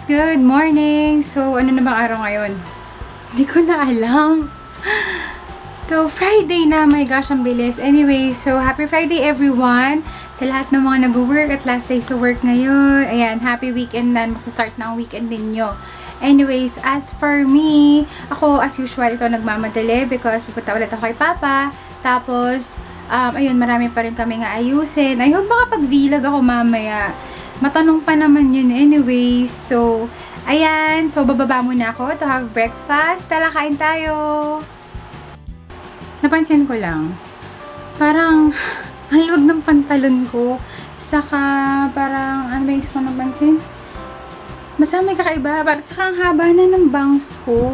Good morning! So, ano na bang araw ngayon? Hindi ko na alam. So, Friday na. My gosh, ang bilis. Anyway, so, happy Friday everyone! Sa lahat ng mga nag-work at last day sa work ngayon. Ayan, happy weekend na. Magsastart na ang weekend ninyo. Anyways, as for me, ako as usual ito nagmamadali because pupunta ulit ako kay Papa. Tapos, ayun, marami pa rin kami nga ayusin. I hope makapag-vlog ako mamaya. Matanong pa naman yun anyway. So, ayan. So, bababa muna ako to have breakfast. Tara, kain tayo. Napansin ko lang. Parang, ang luwag ng pantalon ko. Saka, parang, ano ba yung isa ko napansin? Basta may kakaiba. Saka, ang haba na ng bangs ko.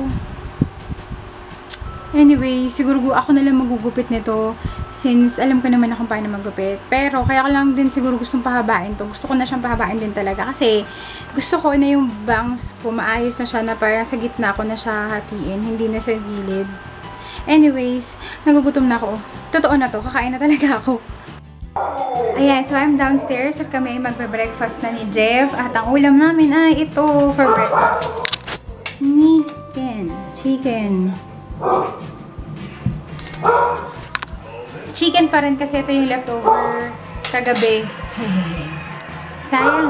Anyway, siguro ako na lang magugupit nito. Since alam ko naman na kung paano magupit. Pero kaya ko lang din siguro gustong pahabain to. Gusto ko na siyang pahabain din talaga. Kasi gusto ko na yung bangs ko maayos na siya na parang sa gitna ko na siya hatiin. Hindi na sa gilid. Anyways, nagugutom na ako. Totoo na to. Kakain na talaga ako. Ayan, so I'm downstairs at kami ay magbe-breakfast na ni Jeff. At ang ulam namin ay ito for breakfast. Chicken. Chicken pa rin kasi ito yung leftover kagabi. Sayang.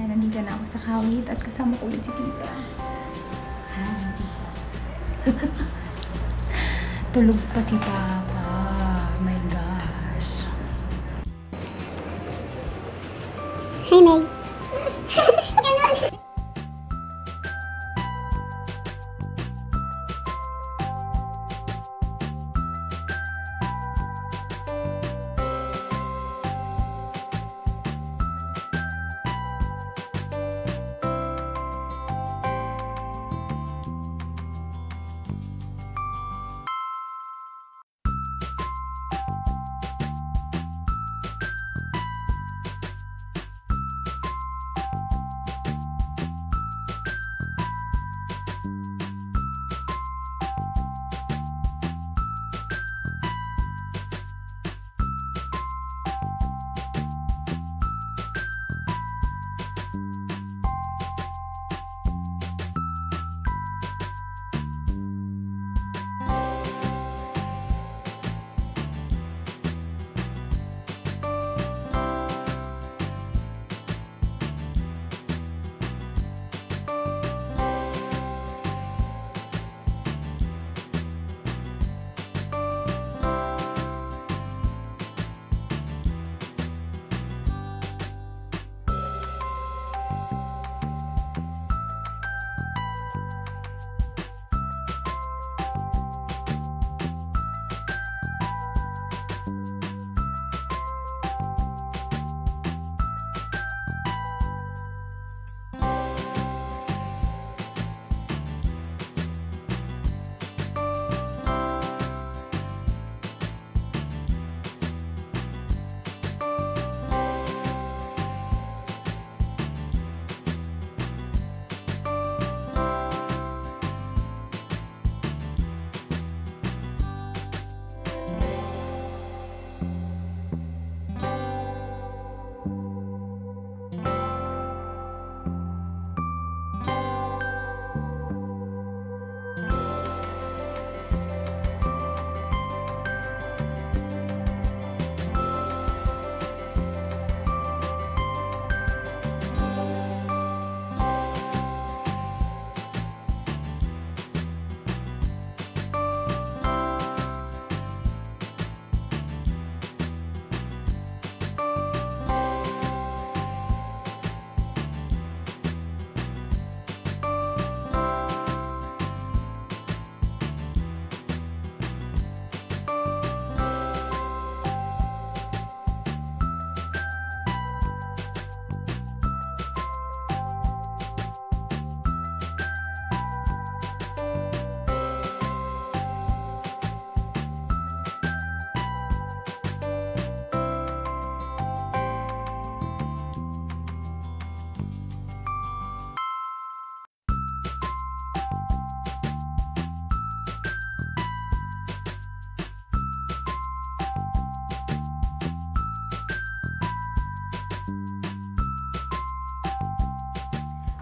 Nandito na ako sa kawit at kasama ko ulit si tita. Tulog pa si Papa. Oh my gosh. Hi, Meg.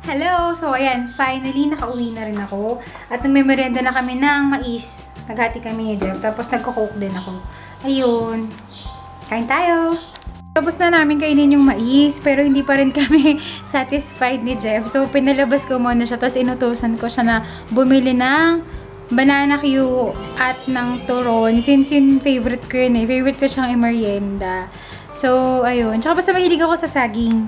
Hello! So, ayan, finally, nakauwi na rin ako. At nagme-merienda na kami ng mais. Naghati kami ni Jeff. Tapos, nagko-coke din ako. Ayun. Kain tayo! Tapos na namin kainin yung mais, pero hindi pa rin kami satisfied ni Jeff. So, pinalabas ko muna siya. Tapos, inutusan ko siya na bumili ng banana Q at ng turon. Since yung favorite ko yun eh. Favorite ko siyang i-merienda. So, ayun. Tsaka basta mahilig ako sa saging.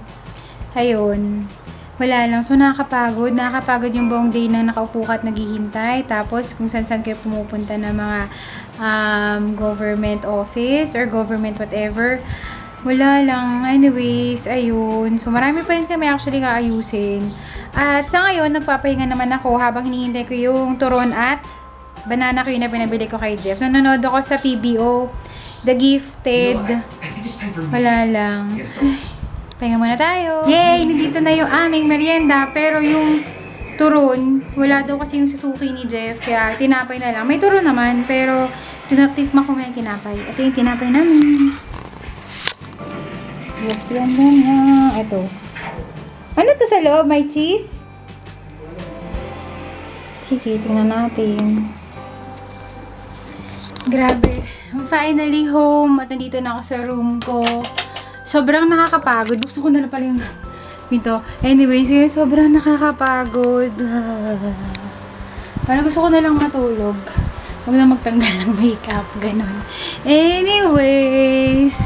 Ayun. Wala lang. So, nakakapagod. Nakakapagod yung buong day na nakaupo ka at naghihintay. Tapos, kung saan-saan kayo pumupunta ng mga government office or government whatever. Wala lang. Anyways, ayun. So, marami pa rin kami actually kaayusin. At sa ngayon, nagpapahinga naman ako habang hinihintay ko yung turon at banana ko yun na pinabili ko kay Jeff. Nanonood ako sa PBO. The Gifted. Wala lang. Pahinga muna tayo. Yay! Nandito na yung aming merienda. Pero yung turon, wala daw kasi yung susuki ni Jeff. Kaya tinapay na lang. May turon naman. Pero tinatikma ko may tinapay. Ito yung tinapay namin. Yan na. Ito. Ano to sa loob? May cheese? Sige, tingnan natin. Grabe. Finally home. At nandito na ako sa room ko. Sobrang nakakapagod. Gusto ko na pala yung pinto. Anyways, yun, sobrang nakakapagod. Parang gusto ko na lang matulog. Huwag na magtanggal ng makeup. Ganon. Anyways.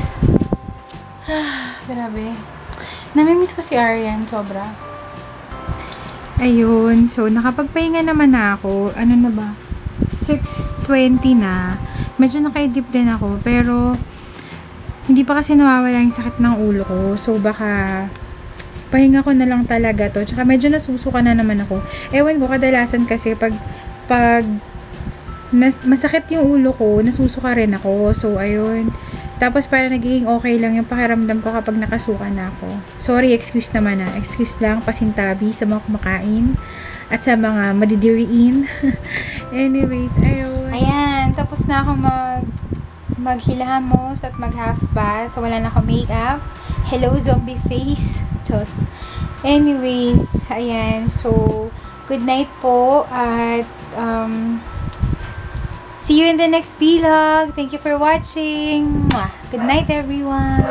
Grabe. Namimiss ko si Arian. Sobra. Ayun. So, nakapagpahinga naman na ako. Ano na ba? 6:20 na. Medyo nakaidip din ako, pero hindi pa kasi nawawala yung sakit ng ulo ko. So, baka pahinga ko na lang talaga to. Tsaka medyo nasusuka na naman ako. Ewan ko, kadalasan kasi pag masakit yung ulo ko, nasusuka rin ako. So, ayun. Tapos, para nagiging okay lang yung pakiramdam ko kapag nakasuka na ako. Sorry, excuse naman na. Excuse lang, pasintabi sa mga kumakain at sa mga madidiriin. Anyways, ayun. Ayan, tapos na ako maghilamos at mag-half bath. So, wala na ako makeup. Hello, zombie face. Diyos. Anyways, ayan. So, good night po. At, see you in the next vlog. Thank you for watching. Good night, everyone.